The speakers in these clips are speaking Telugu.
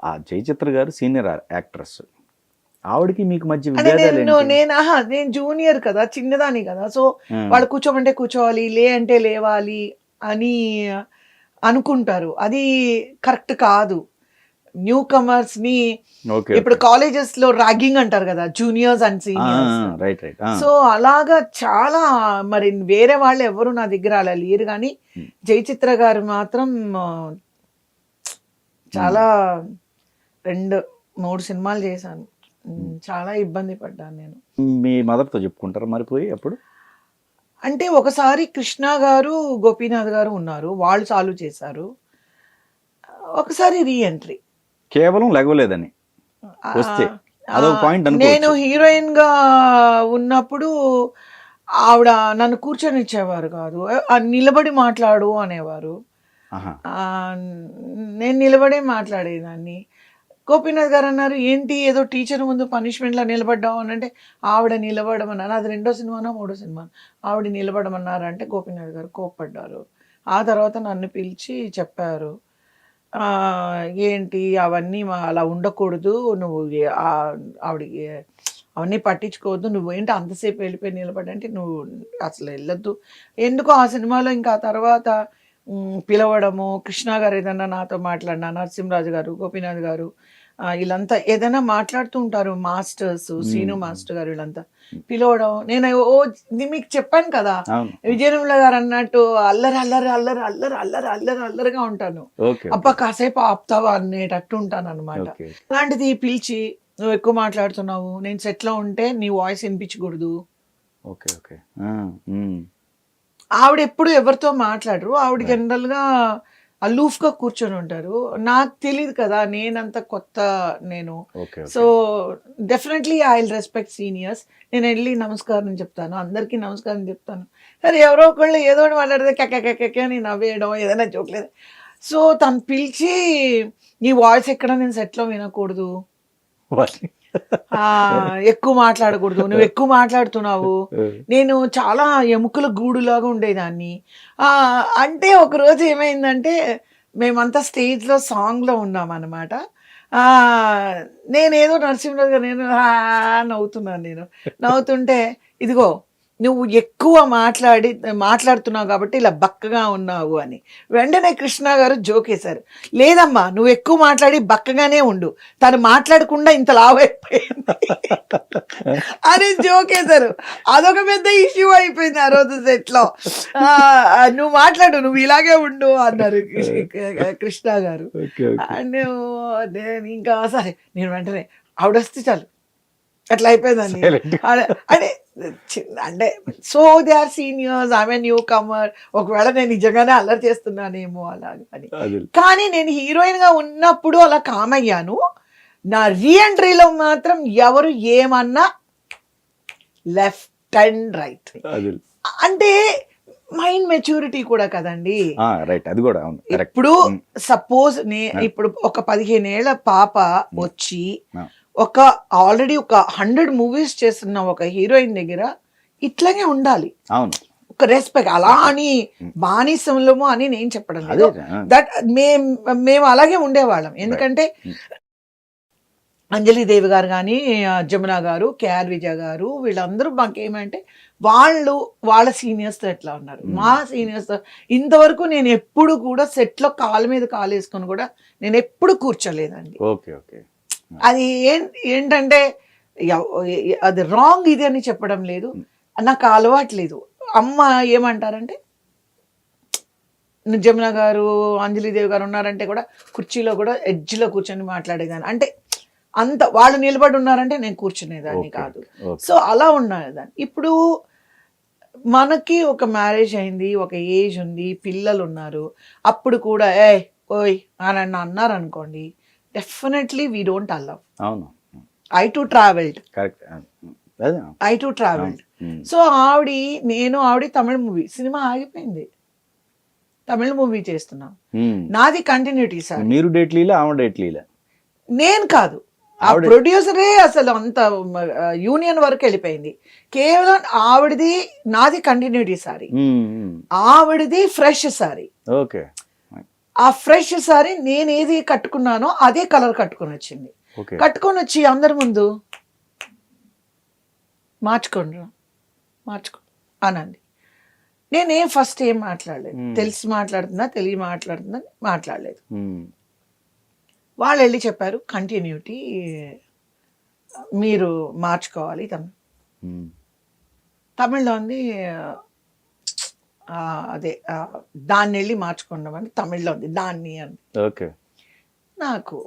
ఆ జయచిత్ర గారు సీనియర్ యాక్ట్రెస్, ఆవిడకి మీకు మధ్య అంటే విభేదాలు ఏంటి? నేను జూనియర్ కదా, చిన్నదాని కదా. సో వాళ్ళు కూర్చోమంటే కూర్చోవాలి, లే అంటే లేవాలి అని అనుకుంటారు. అది కరెక్ట్ కాదు. న్యూ కమర్స్ ని ఓకే, ఇప్పుడు కాలేజెస్ లో ర్యాగింగ్ అంటారు కదా, juniors and seniors. Right right. So అలాగా చాలా, మరి వేరే వాళ్ళు ఎవరు నా దగ్గర అలా లేరు, కానీ జయచిత్ర గారు మాత్రం చాలా 2-3 సినిమాలు చేశాను. చాలా ఇబ్బంది పడ్డాను నేను. మీ మదర్తో చెప్పుకుంటారా మరిపోయి అప్పుడు? అంటే ఒకసారి కృష్ణ గారు, గోపీనాథ్ గారు ఉన్నారు, వాళ్ళు సాల్వ్ చేశారు. ఒకసారి రీ ఎంట్రీ కేవలం లెగవలేదని వస్తే అదొక పాయింట్ నేను అనుకోవచ్చు. హీరోయిన్ గా ఉన్నప్పుడు ఆవిడ నన్ను కూర్చొనిచ్చేవారు కాదు, నిలబడి మాట్లాడు అనేవారు. ఆహా. నేను నిలబడే మాట్లాడేదాన్ని. గోపీనాథ్ గారు అన్నారు, ఏంటి ఏదో టీచర్ ముందు పనిష్మెంట్లో నిలబడ్డావు అని అంటే, ఆవిడ నిలబడమన్నారు. అది 2వ సినిమానో 3వ సినిమా, ఆవిడ నిలబడమన్నారంటే గోపీనాథ్ గారు కోప్పడ్డారు. ఆ తర్వాత నన్ను పిలిచి చెప్పారు, ఏంటి అవన్నీ అలా ఉండకూడదు, నువ్వు ఆవిడకి అవన్నీ పట్టించుకోవద్దు, నువ్వు ఏంటి అంతసేపు వెళ్ళిపోయి నిలబడంటే, నువ్వు అసలు వెళ్ళొద్దు. ఎందుకో ఆ సినిమాలో ఇంకా ఆ తర్వాత పిలవడము, కృష్ణ గారు ఏదన్నా నాతో మాట్లాడినా, నరసింహరాజు గారు, గోపీనాథ్ గారు, వీళ్ళంతా ఏదైనా మాట్లాడుతూ ఉంటారు, మాస్టర్స్, శ్రీను మాస్టర్ గారు, వీళ్ళంతా పిలవడం. నేను మీకు చెప్పాను కదా, విజయనిర్మల గారు అన్నట్టు అల్లరి అల్లరి అల్లరి అల్లరి అల్లరి అల్లరి అల్లరిగా ఉంటాను. అబ్బా కాసేపు ఆపుతావా అనేటట్టు ఉంటాను అనమాట. అలాంటిది పిలిచి, నువ్వు ఎక్కువ మాట్లాడుతున్నావు, నేను సెట్లో ఉంటే నీ వాయిస్ వినిపించకూడదు. Okay okay. ఆవిడ ఎప్పుడు ఎవరితో మాట్లాడరు, ఆవిడ జనరల్గా అలూఫ్గా కూర్చొని ఉంటారు. నాకు తెలియదు కదా, నేనంత కొత్త నేను. So definitely I will respect seniors. నేను వెళ్ళి నమస్కారం చెప్తాను, అందరికీ నమస్కారం చెప్తాను. సరే ఎవరో ఒకళ్ళు ఏదో ఒకటి మాట్లాడితే కెక్క అని నవ్వేయడం, ఏదైనా జోక్లేదు. సో తను పిలిచి, నీ వాయిస్ ఎక్కడ నేను సెట్లో వినకూడదు, ఎక్కువ మాట్లాడకూడదు, నువ్వు ఎక్కువ మాట్లాడుతున్నావు. నేను చాలా ఎముకల గూడులాగా ఉండేదాన్ని. అంటే ఒకరోజు ఏమైందంటే, మేమంతా స్టేజ్లో సాంగ్లో ఉన్నాం అనమాట. నేనేదో నరసింహరావు గారు, నేను నవ్వుతున్నాను. నేను నవ్వుతుంటే, ఇదిగో నువ్వు ఎక్కువ మాట్లాడుతున్నావు కాబట్టి ఇలా బక్కగా ఉన్నావు అని. వెంటనే కృష్ణ గారు జోకేశారు, లేదమ్మా నువ్వు ఎక్కువ మాట్లాడి బక్కగానే ఉండు, తను మాట్లాడకుండా ఇంత లావు అయిపోయింది అని జోకేశారు. అదొక పెద్ద ఇష్యూ అయిపోయింది ఆ రోజు సెట్లో. నువ్వు మాట్లాడు, నువ్వు ఇలాగే ఉండు అన్నారు కృష్ణ గారు. నేను ఇంకా సరే, నేను వెంటనే ఆవిడొస్తే చాలు అట్లా అయిపోయిందండి. అంటే అంటే so they are seniors, I mean newcomer, ఒకవేళ నేను నిజంగానే అల్లరి చేస్తున్నానేమో అలాగని. కానీ నేను హీరోయిన్ గా ఉన్నప్పుడు అలా కామయ్యాను. నా రీఎంట్రీలో మాత్రం ఎవరు ఏమన్నా లెఫ్ట్ అండ్ రైట్. అంటే మైండ్ మెచ్యూరిటీ కూడా కదండి. ఇప్పుడు సపోజ్ ఇప్పుడు ఒక 15 ఏళ్ల పాప వచ్చి ఆల్రెడీ ఒక 100 మూవీస్ చేస్తున్న ఒక హీరోయిన్ దగ్గర ఇట్లాగే ఉండాలి, ఒక రెస్పెక్ట్. అలా అని బానిసంలో అని నేను చెప్పడం లేదు, దట్ మేము అలాగే ఉండేవాళ్ళం. ఎందుకంటే అంజలిదేవి గారు కానీ, జమున గారు, కేఆర్ విజయ గారు, వీళ్ళందరూ మాకేమంటే వాళ్ళ సీనియర్స్తో ఎట్లా ఉన్నారు, మా సీనియర్స్తో ఇంతవరకు నేను ఎప్పుడు కూడా సెట్లో కాళ్ళ మీద కాలు వేసుకొని కూడా నేను ఎప్పుడు కూర్చోలేదండి. Okay okay. అది ఏంటంటే అది రాంగ్ ఇది అని చెప్పడం లేదు, నాకు అలవాటు లేదు. అమ్మ ఏమంటారంటే, జమున గారు, అంజలిదేవి గారు ఉన్నారంటే కూడా కుర్చీలో కూడా ఎడ్జ్లో కూర్చొని మాట్లాడేదాన్ని. అంటే అంత వాళ్ళు నిలబడి ఉన్నారంటే నేను కూర్చునేదాన్ని కాదు. సో అలా ఉన్నదాన్ని. ఇప్పుడు మనకి ఒక మ్యారేజ్ అయింది, ఒక ఏజ్ ఉంది, పిల్లలు ఉన్నారు, అప్పుడు కూడా ఓయ్ అని అన్నారు అనుకోండి, definitely we don't allow. I to travelled. So ఆవిడ తమిళ మూవీ సినిమా ఆగిపోయింది, తమిళ మూవీ చేస్తున్నాం, నాది కంటిన్యూటీ సార్. మీరు డేట్ లీలా, ఆవిడ డేట్ లీలా? నేను కాదు, ఆ ప్రొడ్యూసరే అసలు అంత యూనియన్ వరకు వెళ్ళిపోయింది. కేవలం ఆవిడది, నాది కంటిన్యూటీ సారీ, ఆవిడది ఫ్రెష్ సారీ. ఆ ఫ్రెష్ సారీ నేను ఏది కట్టుకున్నానో అదే కలర్ కట్టుకొని వచ్చింది. ఓకే. కట్టుకొని వచ్చి అందరి ముందు మార్చుకోండి అనండి. నేనేం ఫస్ట్ ఏం మాట్లాడలేదు. తెలిసి మాట్లాడుతున్నా తెలియ మాట్లాడుతున్నా మాట్లాడలేదు. వాళ్ళు వెళ్ళి చెప్పారు కంటిన్యూటీ మీరు మార్చుకోవాలి. తమిళ్లో ఉంది అదే దాన్ని వెళ్ళి మార్చుకున్నామని తమిళ్లో ఉంది దాన్ని అని. ఓకే. నాకు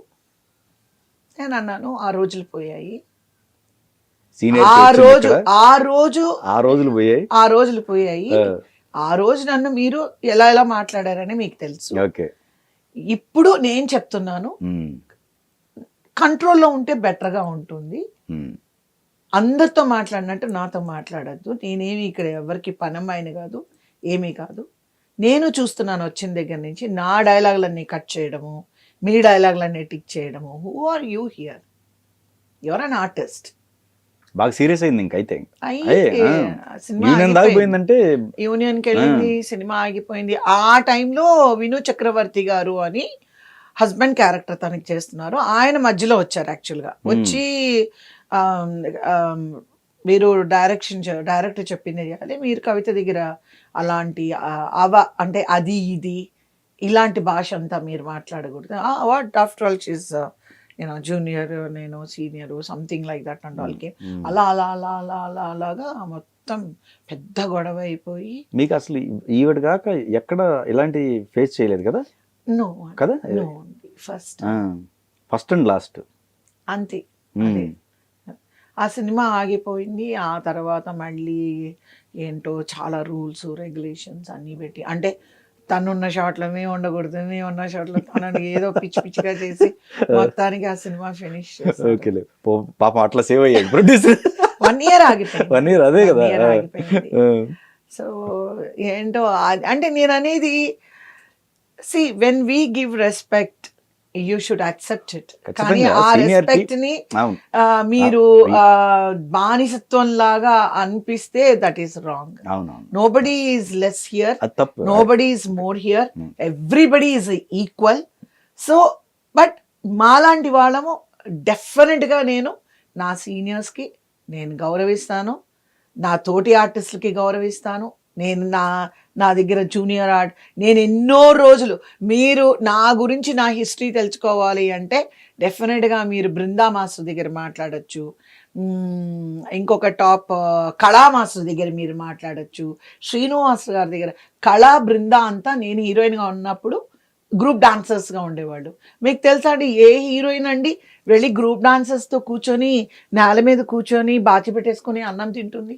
నేను అన్నాను ఆ రోజులు పోయాయి. ఆ రోజులు పోయాయి. ఆ రోజు నన్ను మీరు ఎలా మాట్లాడారని మీకు తెలుసు. ఓకే. ఇప్పుడు నేను చెప్తున్నాను కంట్రోల్లో ఉంటే బెటర్గా ఉంటుంది. అందరితో మాట్లాడినట్టు నాతో మాట్లాడద్దు. నేనేమి ఇక్కడ ఎవరికి పనమ్మాయిన కాదు, ఏమీ కాదు. నేను చూస్తున్నాను వచ్చిన దగ్గర నుంచి నా డైలాగులన్నీ కట్ చేయడము, మీ డైలాగులన్నీ టిక్ చేయడము. Who are you here? You're an artist. బాగా సీరియస్ అయింది ఇంకైతే. యూనియన్కి వెళ్ళింది, సినిమా ఆగిపోయింది. ఆ టైంలో విను చక్రవర్తి గారు అని హస్బెండ్ క్యారెక్టర్ తనకి చేస్తున్నారు. ఆయన మధ్యలో వచ్చారు యాక్చువల్గా. వచ్చి మీరు డైరెక్టర్ చెప్పింది చేయాలి, మీరు కవిత దగ్గర అలాంటి అంటే అది ఇది ఇలాంటి భాష అంతా మీరు మాట్లాడకూడదు. What after all she's junior, నేను senior, something like that and ఆల్కి అలాగా మొత్తం పెద్ద గొడవ అయిపోయి. మీకు అసలు ఈవిడ కాక ఎక్కడ ఇలాంటి ఫేస్ చేయలేదు కదా? నో కదా, ఫస్ట్ అండ్ లాస్ట్ అంతే. ఆ సినిమా ఆగిపోయింది. ఆ తర్వాత మళ్ళీ ఏంటో చాలా రూల్స్ రెగ్యులేషన్స్ అన్నీ పెట్టి, అంటే తనున్న షాట్లో మేము ఉండకూడదు, మేము ఉన్న షాట్లో తనని ఏదో పిచ్చి పిచ్చిగా చేసి మొత్తానికి ఆ సినిమా ఫినిష్ చేసి పాపం అట్లా సేవ్ అయ్యాడు ప్రొడ్యూసర్. 1 year ఆగిపోయింది. 1 year అదే కదా. సో ఏంటో అంటే నేను అనేది, see when we give respect you should accept it. కానీ ఆ రెస్పెక్ట్ ని మీరు బానిసత్వం లాగా అనిపిస్తే that is wrong. Nobody is less here, nobody is more here, everybody is equal. So but మాలాంటి వాళ్ళము డెఫినెట్ గా నేను నా సీనియర్స్ కి నేను గౌరవిస్తాను, నా తోటి ఆర్టిస్టులకి గౌరవిస్తాను. నేను నా దగ్గర జూనియర్ ఆర్ట్, నేను ఎన్నో రోజులు మీరు నా గురించి నా హిస్టరీ తెలుసుకోవాలి అంటే డెఫినెట్గా మీరు బృందా మాస్టర్ దగ్గర మాట్లాడచ్చు, ఇంకొక టాప్ కళా మాస్టర్ దగ్గర మీరు మాట్లాడచ్చు, శ్రీను మాస్టర్ గారి దగ్గర. కళా బృందా అంతా నేను హీరోయిన్గా ఉన్నప్పుడు గ్రూప్ డాన్సర్స్గా ఉండేవాళ్ళు. మీకు తెలుసా అండి, ఏ హీరోయిన్ అండి వెళ్ళి గ్రూప్ డాన్సర్స్తో కూర్చొని నేల మీద కూర్చొని బాచి పెట్టేసుకొని అన్నం తింటుంది?